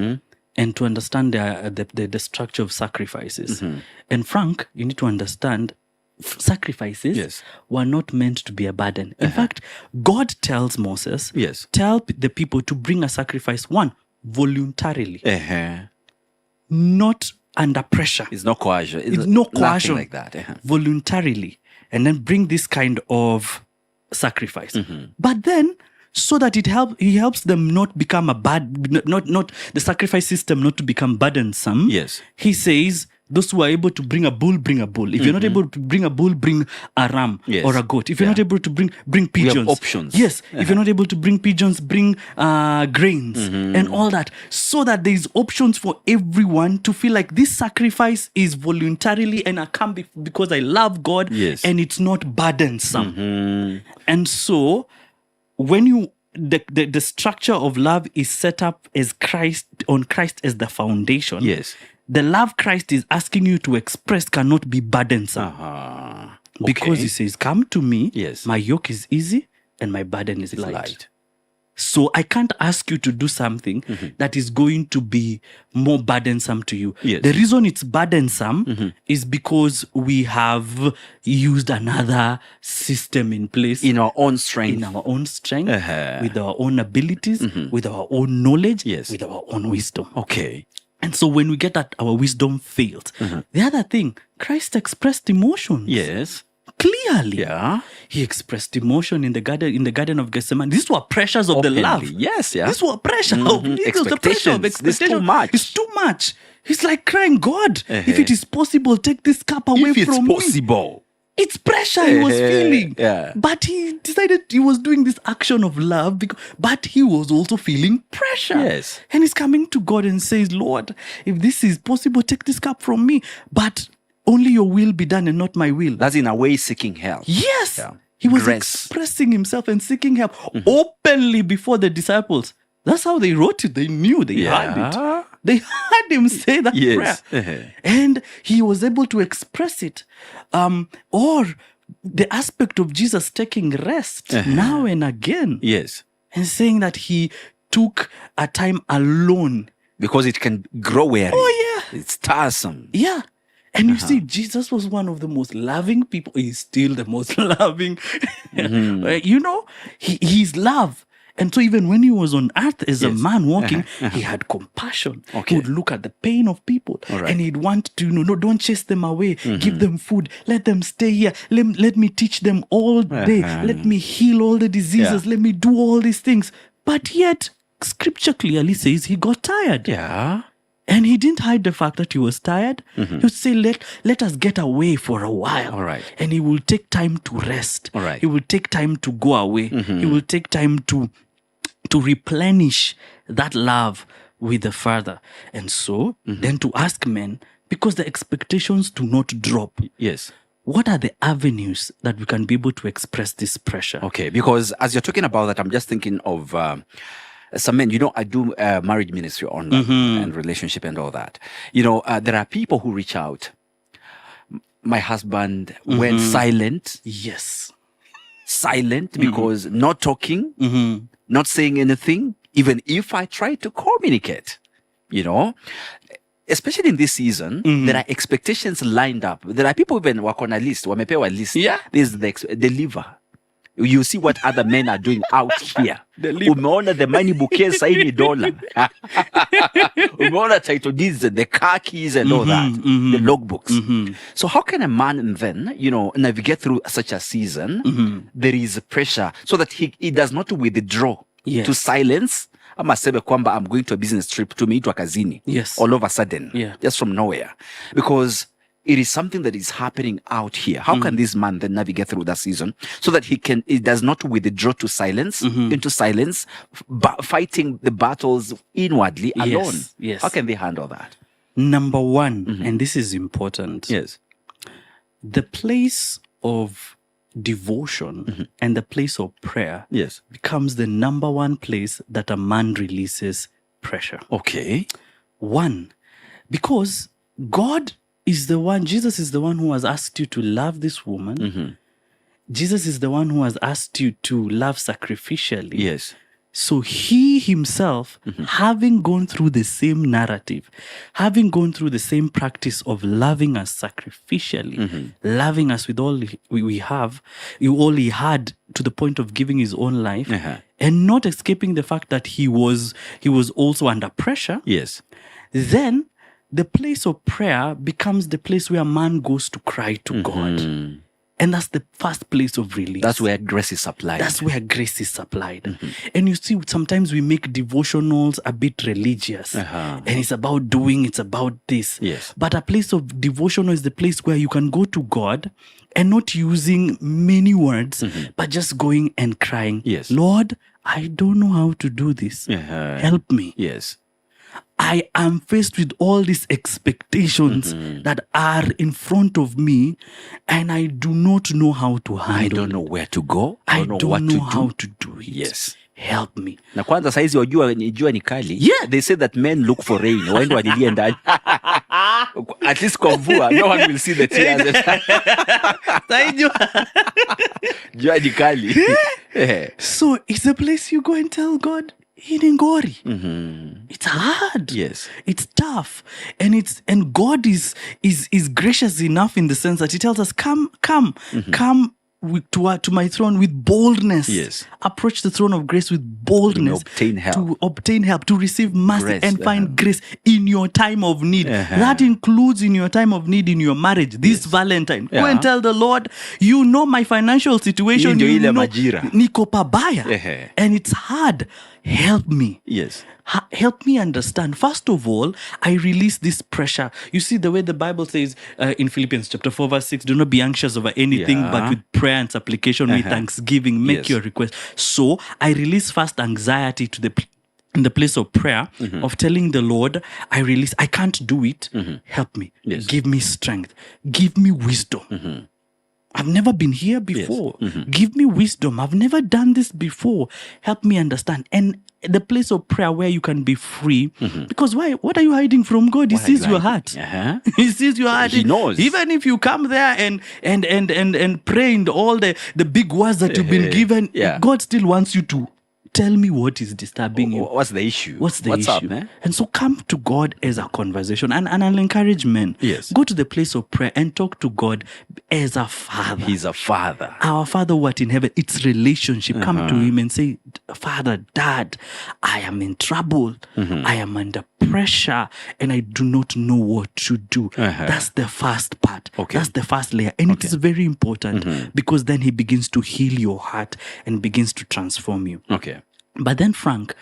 And to understand the structure of sacrifices. And Frank, you need to understand sacrifices Yes. were not meant to be a burden. In fact, God tells Moses, Yes. tell the people to bring a sacrifice, one, voluntarily, not under pressure. It's no coercion. It's no nothing coercion. like that. Voluntarily. And then bring this kind of sacrifice. But then, so that he helps them not become not the sacrifice system not to become burdensome. Yes. He says, those who are able to bring a bull, bring a bull. If you're not able to bring a bull, bring a ram or a goat. If you're not able to bring pigeons. We have options. Yes. If you're not able to bring pigeons, bring grains and all that. So that there's options for everyone to feel like this sacrifice is voluntarily and I come because I love God and it's not burdensome. And so when the structure of love is set up as Christ as the foundation. Yes. The love Christ is asking you to express cannot be burdensome. Because he says, come to me, my yoke is easy and my burden is light. So I can't ask you to do something that is going to be more burdensome to you. Yes. The reason it's burdensome is because we have used another system in place. In our own strength. With our own abilities, with our own knowledge, with our own wisdom. Okay. And so when we get that our wisdom failed, the other thing, Christ expressed emotions. Yes. Clearly. Yeah. He expressed emotion in the garden of Gethsemane. These were pressures of the love. Yes, yeah. These were pressure of expectations. This is too much. It's too much. He's like crying, God, if it is possible, take this cup away from me. If it's possible. It's pressure he was feeling. Yeah. But he decided he was doing this action of love, but he was also feeling pressure. Yes. And he's coming to God and says, Lord, if this is possible, take this cup from me. But only your will be done and not my will. That's in a way seeking help. Yes. Yeah. He was Grace. expressing himself and seeking help openly before the disciples. That's how they wrote it. They knew they had it. They heard him say that prayer. And he was able to express it. Or the aspect of Jesus taking rest now and again. Yes. And saying that he took a time alone. Because it can grow weary. Oh, yeah. It's tiresome. Yeah. And you see, Jesus was one of the most loving people. He's still the most loving. You know, he's love. And so even when he was on earth as a man walking, he had compassion. He would look at the pain of people and he'd want to, no, don't chase them away. Give them food. Let them stay here. Let me teach them all day. Let me heal all the diseases. Let me do all these things. But yet, scripture clearly says he got tired. Yeah. And he didn't hide the fact that he was tired. He would say, let us get away for a while. All right. And he will take time to rest. All right. He will take time to go away. He will take time to replenish that love with the Father. And so, then to ask men, because the expectations do not drop. Yes. What are the avenues that we can be able to express this pressure? Okay, because as you're talking about that, I'm just thinking of some men. I do marriage ministry on that and relationship and all that. There are people who reach out. My husband went silent. Yes. Silent because not talking, not saying anything, even if I try to communicate, especially in this season, there are expectations lined up. There are people even work on a list, wamepewa list. Yeah. There's the liver. You see what other men are doing out here. Umeona the money bouquet saini dollar. Umeona title deeds, the car keys and all that, the logbooks. So how can a man then, navigate through such a season? There is pressure so that he does not withdraw to silence. Ama sebe kwamba I'm going to a business trip to meet wakazini. Yes. All of a sudden. Yeah. Just from nowhere. Because it is something that is happening out here. How can this man then navigate through that season so that he does not withdraw to silence, into silence, fighting the battles inwardly alone? Yes. How can they handle that? Number one, and this is important. Yes. The place of devotion and the place of prayer becomes the number one place that a man releases pressure. Okay. One, because God is the one, Jesus is the one who has asked you to love this woman. Jesus is the one who has asked you to love sacrificially. Yes. So he himself, having gone through the same narrative, having gone through the same practice of loving us sacrificially, loving us with all we have, all he had, to the point of giving his own life, and not escaping the fact that he was also under pressure. Yes. Then the place of prayer becomes the place where man goes to cry to God. And that's the first place of release. That's where grace is supplied. That's where grace is supplied. And you see, sometimes we make devotionals a bit religious. And it's about doing, it's about this. Yes. But a place of devotional is the place where you can go to God and not using many words, but just going and crying. Yes. Lord, I don't know how to do this. Help me. Yes. I am faced with all these expectations that are in front of me, and I do not know how to handle. I don't know where to go. I know don't what know to how do. to do it. Yes. Help me. Na kwanza saizi wajua jua ni kali. Yeah. They say that men look for rain. Waende walilie ndani. At least kwa mvua, no one will see the tears. Jua ni kali. So it's a place you go and tell God, Iningori. It's hard. Yes. It's tough. And God is gracious enough in the sense that he tells us, come to my throne with boldness. Yes. Approach the throne of grace with boldness. To obtain help, to receive mercy Grace, and find grace in your time of need. That includes in your time of need in your marriage. This Valentine. Go and tell the Lord, you know my financial situation. Hii ndio ile You know, majira. niko pabaya. And it's hard. Help me. Yes. Help me understand. First of all, I release this pressure. You see the way the Bible says in Philippians chapter 4 verse 6, do not be anxious over anything, but with prayer and supplication, with thanksgiving, make your request. So I release first anxiety to in the place of prayer, of telling the Lord, I can't do it. Help me. Yes. Give me strength. Give me wisdom. I've never been here before. Give me wisdom. I've never done this before. Help me understand. And the place of prayer where you can be free. Because why? What are you hiding from God? He sees your heart. He sees your heart. He knows. Even if you come there and pray in all the big words that you've been given, God still wants you to tell me what is disturbing you. What's the issue? What's the issue? Up, man? And so come to God as a conversation. And I'll encourage men. Yes. Go to the place of prayer and talk to God as a father. He's a father. Our Father who art in heaven. It's relationship. Come to him and say, Father, Dad, I am in trouble. I am under pressure and I do not know what to do. That's the first part. That's the first layer. And it is very important because then he begins to heal your heart and begins to transform you. Okay. But then, Frank,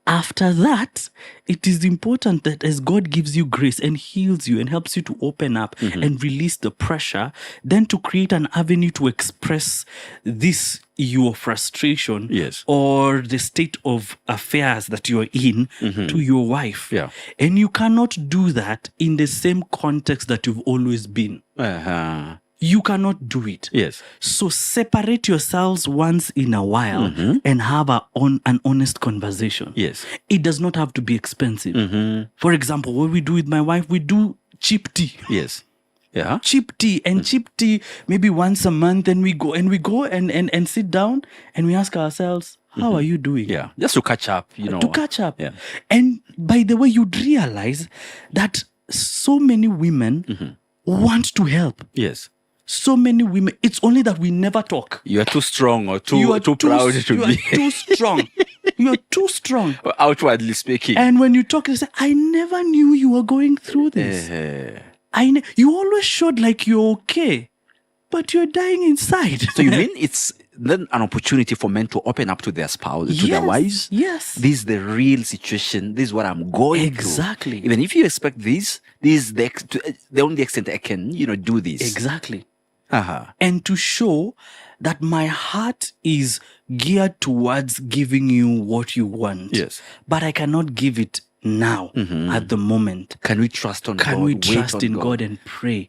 after that, it is important that as God gives you grace and heals you and helps you to open up and release the pressure, then to create an avenue to express this, your frustration or the state of affairs that you're in to your wife. Yeah. And you cannot do that in the same context that you've always been. You cannot do it. Yes. So separate yourselves once in a while and have an honest conversation. Yes. It does not have to be expensive. For example, what we do with my wife, we do cheap tea. Yes. Yeah. Cheap tea. And cheap tea maybe once a month, and we go and sit down and we ask ourselves, how are you doing? Yeah. Just to catch up, you know. To catch up. Yeah. And by the way, you'd realize that so many women want to help. Yes. So many women, it's only that we never talk. You are too strong or too proud to you be. are too strong. You are too strong. Outwardly speaking. And when you talk, you say, I never knew you were going through this. You always showed like you're okay, but you're dying inside. So you mean it's then an opportunity for men to open up to their spouse, to their wives? Yes. This is the real situation. This is what I'm going Exactly. through. Even if you expect this is the only extent I can, do this. Exactly. And to show that my heart is geared towards giving you what you want. Yes. But I cannot give it now at the moment. Can we trust on God? Can we trust in God and pray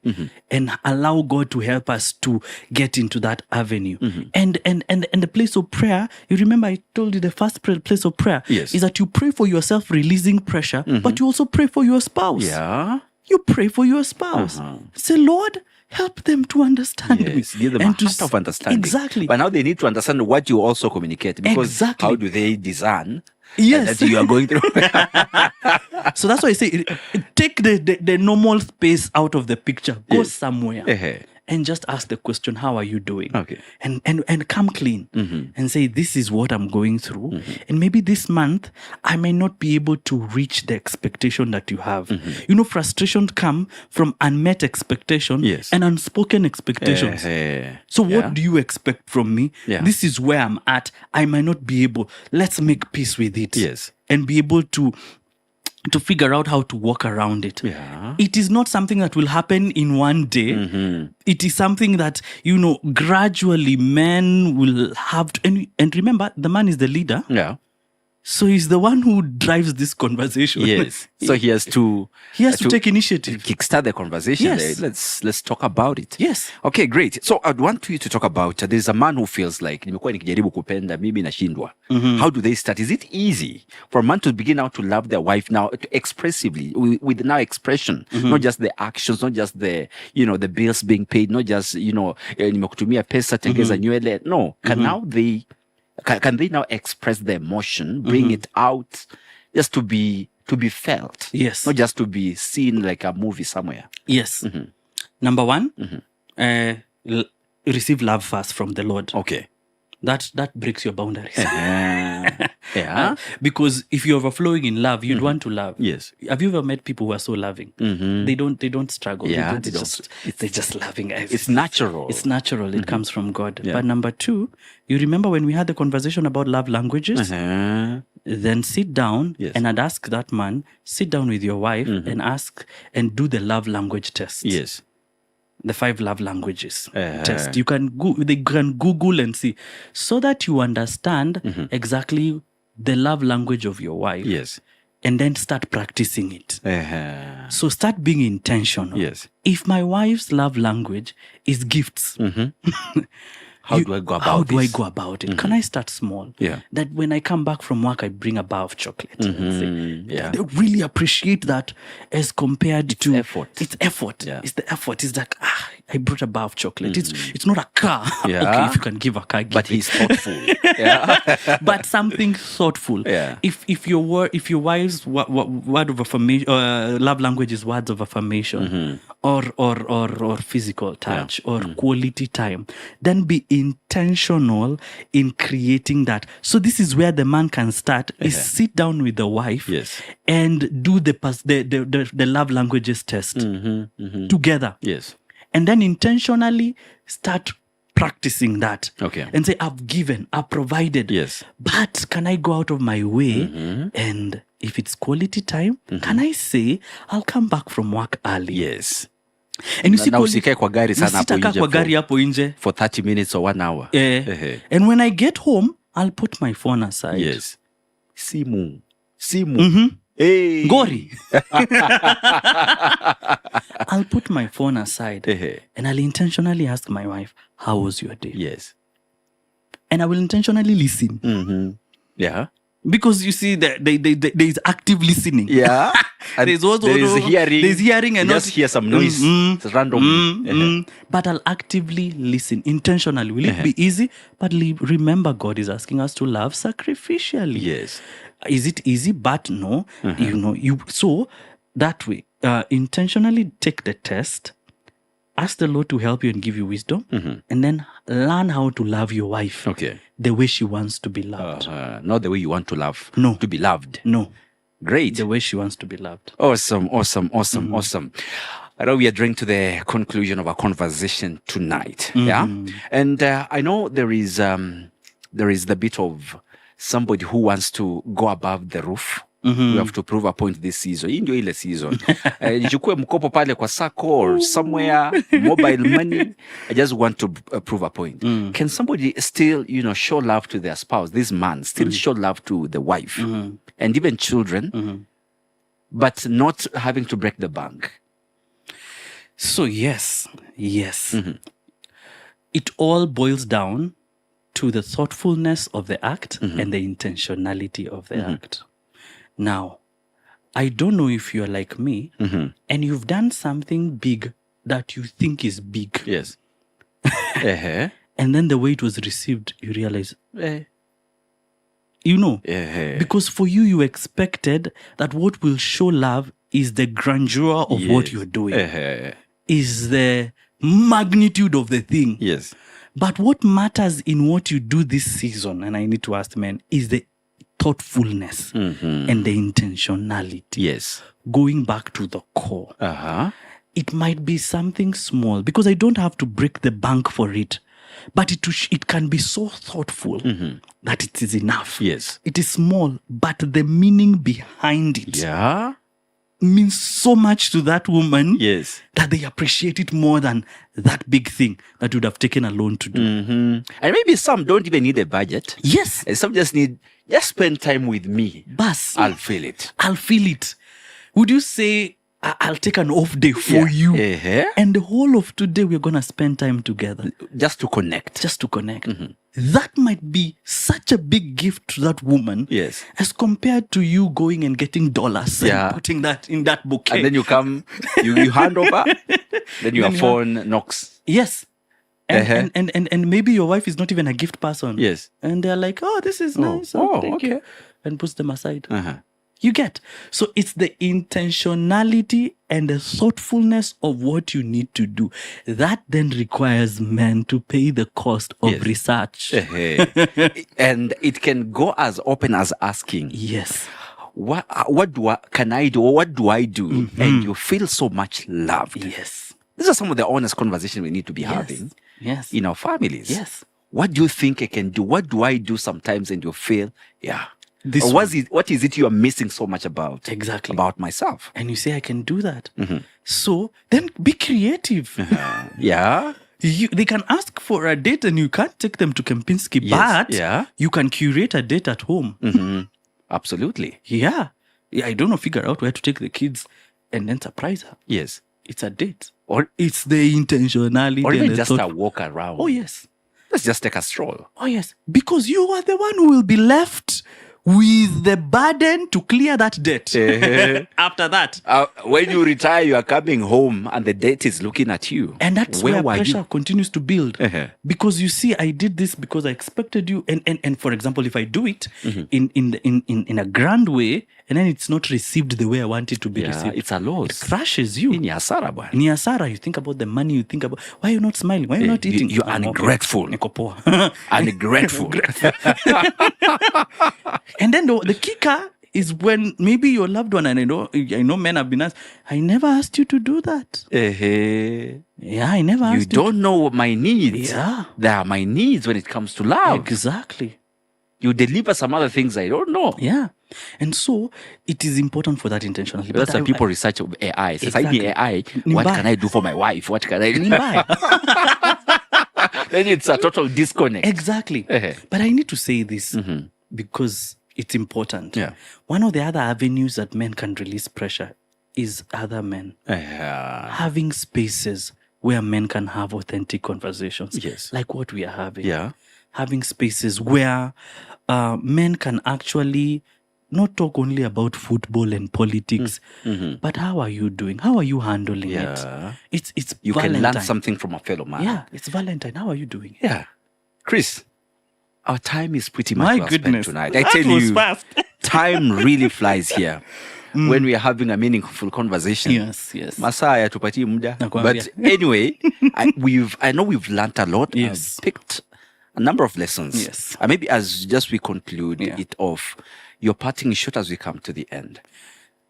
and allow God to help us to get into that avenue? And the place of prayer, you remember I told you the first place of prayer is that you pray for yourself, releasing pressure, but you also pray for your spouse. Yeah. You pray for your spouse. Say, Lord, help them to understand me. Yes, give them a heart of understanding. Exactly. But now they need to understand what you also communicate, because Exactly. how do they discern Yes. that you are going through? So that's why I say, take the normal space out of the picture. Go somewhere. And just ask the question, how are you doing? Okay. And come clean and say, this is what I'm going through. And maybe this month, I may not be able to reach the expectation that you have. You know, frustration come from unmet expectation and unspoken expectations. So what do you expect from me? This is where I'm at. I might not be able. Let's make peace with it. Yes. And be able to figure out how to walk around it. It is not something that will happen in one day. It is something that, you know, gradually men will have to, and remember, the man is the leader. Yeah. So he's the one who drives this conversation. Yes. So he has to take initiative. Kickstart the conversation. Yes. Let's talk about it. Yes. Okay, great. So I'd want you to talk about, there's a man who feels like nimekuwa nikijaribu kupenda mimi nashindwa. How do they start? Is it easy for a man to begin now to love their wife now expressively, with now expression, not just the actions, not just the, you know, the bills being paid, not just, you know, nimekutumia pesa tengeza nywele. No, can they now express the emotion, bring it out, just to be felt? Yes. Not just to be seen like a movie somewhere. Yes. Number one, receive love first from the Lord. Okay. That breaks your boundaries. Yeah. Because if you're overflowing in love, you'd want to love. Yes. Have you ever met people who are so loving? They don't struggle. Yeah, They're just loving everything. It's natural. It's natural. It comes from God. Yeah. But number two, you remember when we had the conversation about love languages? Then sit down and I'd ask that man, sit down with your wife and ask and do the love language test. Yes. The 5 love languages test. They can Google and see, so that you understand exactly the love language of your wife. Yes. And then start practicing it. So start being intentional. Yes. If my wife's love language is gifts, How do I go about it? Can I start small? Yeah. That when I come back from work, I bring a bar of chocolate. And say, they really appreciate that as compared to effort. It's effort. Yeah. It's the effort. It's like, I brought a bar of chocolate. It's not a car. Yeah. Okay, if you can give a car, give But it. he's thoughtful. Yeah. But something thoughtful. Yeah. If your wife's word of affirmation, love language is words of affirmation, or physical touch, or quality time, then be intentional in creating that. So this is where the man can start: is sit down with the wife, and do the love languages test together. Yes. And then intentionally start practicing that. Okay. And say, I've given, I've provided. Yes. But can I go out of my way? And if it's quality time, can I say, I'll come back from work early? Yes. And you see, Na usikae kwa gari sana hapo usitaka nje kwa gari hapo nje. for 30 minutes or 1 hour. And when I get home, I'll put my phone aside. Yes. Simu. Hey. Gori. I'll put my phone aside and I'll intentionally ask my wife, how was your day? Yes. And I will intentionally listen. Yeah. Because you see, there is active listening. Yeah. And There's also hearing. There's hearing and just not hear some noise. It's random. But I'll actively listen intentionally. Will it be easy? But remember, God is asking us to love sacrificially. Yes. Is it easy? But no. So that way, intentionally take the test. Ask the Lord to help you and give you wisdom, and then learn how to love your wife. Okay. The way she wants to be loved. Not the way you want to love. No. To be loved. No. Great. The way she wants to be loved. Awesome. I know we are drawing to the conclusion of our conversation tonight. Yeah. And I know there is the bit of somebody who wants to go above the roof. We have to prove a point this season. Hii ndio ile season. Nichukue mkopo pale kwa sako or somewhere, mobile money. I just want to prove a point. Can somebody still, show love to their spouse? This man still show love to the wife and even children, but not having to break the bank? So yes. It all boils down to the thoughtfulness of the act and the intentionality of the act. Now, I don't know if you're like me and you've done something big that you think is big. Yes. Uh-huh. And then the way it was received, you realize, you know, because for you, you expected that what will show love is the grandeur of what you're doing, is the magnitude of the thing. Yes. But what matters in what you do this season, and I need to ask men, is the thoughtfulness and the intentionality. Yes. Going back to the core. Uh-huh. It might be something small because I don't have to break the bank for it. But it can be so thoughtful that it is enough. Yes. It is small, but the meaning behind it means so much to that woman that they appreciate it more than that big thing that would have taken a loan to do. And maybe some don't even need a budget. Yes. And some just spend time with me. Bas. I'll feel it. I'll feel it. Would you say, I'll take an off day for you? And the whole of today, we're going to spend time together. Just to connect. Just to connect. That might be such a big gift to that woman. Yes. As compared to you going and getting dollars and putting that in that bouquet. And then you come, you hand over, then your phone knocks. Yes. And maybe your wife is not even a gift person. Yes. And they're like, oh, this is nice. Thank you. And puts them aside. You get. So it's the intentionality and the thoughtfulness of what you need to do. That then requires men to pay the cost of research. And it can go as open as asking. Yes. What can I do? Or what do I do? And you feel so much loved. Yes. These are some of the honest conversations we need to be having in our families. Yes. What do you think I can do? What do I do sometimes and you feel, what is it you are missing so much about? Exactly. About myself. And you say, I can do that. So then be creative. They can ask for a date and you can't take them to Kempinski, but you can curate a date at home. Absolutely. Yeah, I don't know, figure out where to take the kids and then surprise her. Yes. It's a date. Or it's the intentionality. Or even just a walk around. Oh, yes. Let's just take a stroll. Oh, yes. Because you are the one who will be left with the burden to clear that debt. After that. When you retire, you are coming home and the debt is looking at you. And that's where pressure continues to build. Because you see, I did this because I expected you. And for example, if I do it in a grand way, and then it's not received the way I want it to be received. It's a loss. It crushes you. In Yasara, in Yasara, you think about the money, you think about, why are you not smiling? Why are you not eating? You're ungrateful. Ungrateful. And then the kicker is when maybe your loved one, and I know men have been asked, I never asked you to do that. Yeah, I never asked you. You don't know my needs. Yeah. They are my needs when it comes to love. Exactly. You deliver some other things I don't know. Yeah. And so it is important for that intentionality. That's why people research AI. Exactly. AI, what can I do for my wife? What can I do? Then it's a total disconnect. Exactly. But I need to say this because it's important. Yeah. One of the other avenues that men can release pressure is other men. Having spaces where men can have authentic conversations. Yes. Like what we are having. Yeah. Having spaces where men can actually not talk only about football and politics, but how are you doing? How are you handling it? It's you Valentine. can learn something from a fellow man. Yeah, it's Valentine. How are you doing? Yeah. Chris, our time is pretty much well spent tonight. I That tell was you, fast. time really flies here when we are having a meaningful conversation. Yes. Masaya tupatie muda. Nakwambia. But anyway, I know we've learned a lot. Yes. I've picked a number of lessons. Yes. And maybe as just we conclude it off, your parting shot as we come to the end.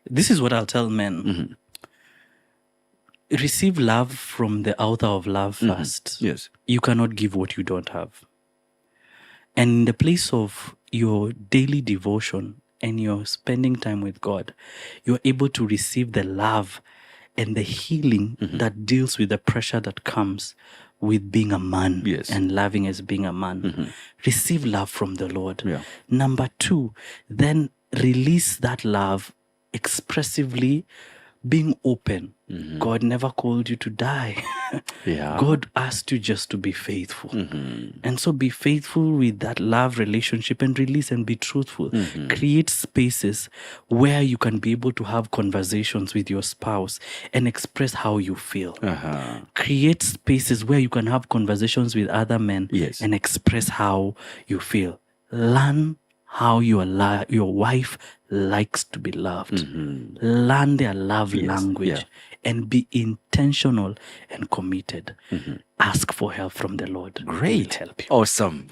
This is what I'll tell men. Receive love from the author of love first. Yes. You cannot give what you don't have. And in the place of your daily devotion and your spending time with God, you're able to receive the love and the healing that deals with the pressure that comes with being a man and loving as being a man. Receive love from the Lord. Yeah. Number 2, then release that love expressively, being open God never called you to die. Yeah. God asked you just to be faithful. And so be faithful with that love relationship and release and be truthful. Create spaces where you can be able to have conversations with your spouse and express how you feel. Create spaces where you can have conversations with other men Yes. and express how you feel. Learn how your wife likes to be loved. Learn their love language and be intentional and committed. Ask for help from the Lord. He will Great. help you. Awesome.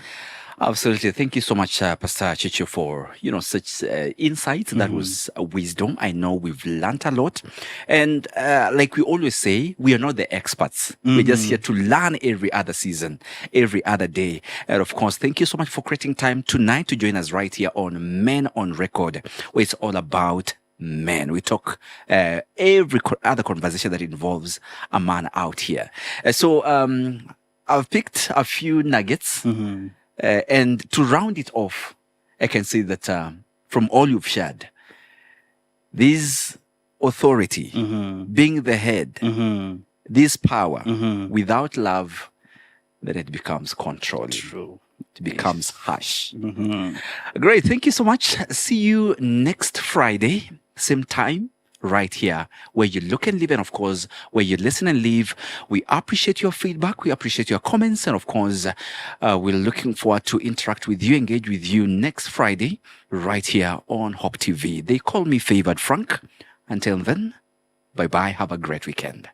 Absolutely. Thank you so much, Pastor Chuchu, for, such insights. That was wisdom. I know we've learned a lot. And like we always say, we are not the experts. We're just here to learn every other season, every other day. And of course, thank you so much for creating time tonight to join us right here on Men on Record, where it's all about men. We talk every other conversation that involves a man out here. So I've picked a few nuggets. And to round it off, I can say that from all you've shared, this authority, being the head, this power, without love, then it becomes controlling. True. It becomes harsh. Great. Thank you so much. See you next Friday, same time, right here, where you look and live, and of course, where you listen and live. We appreciate your feedback. We appreciate your comments. And of course, we're looking forward to interact with you, engage with you next Friday, right here on Hope TV. They call me Favored Frank. Until then, bye-bye. Have a great weekend.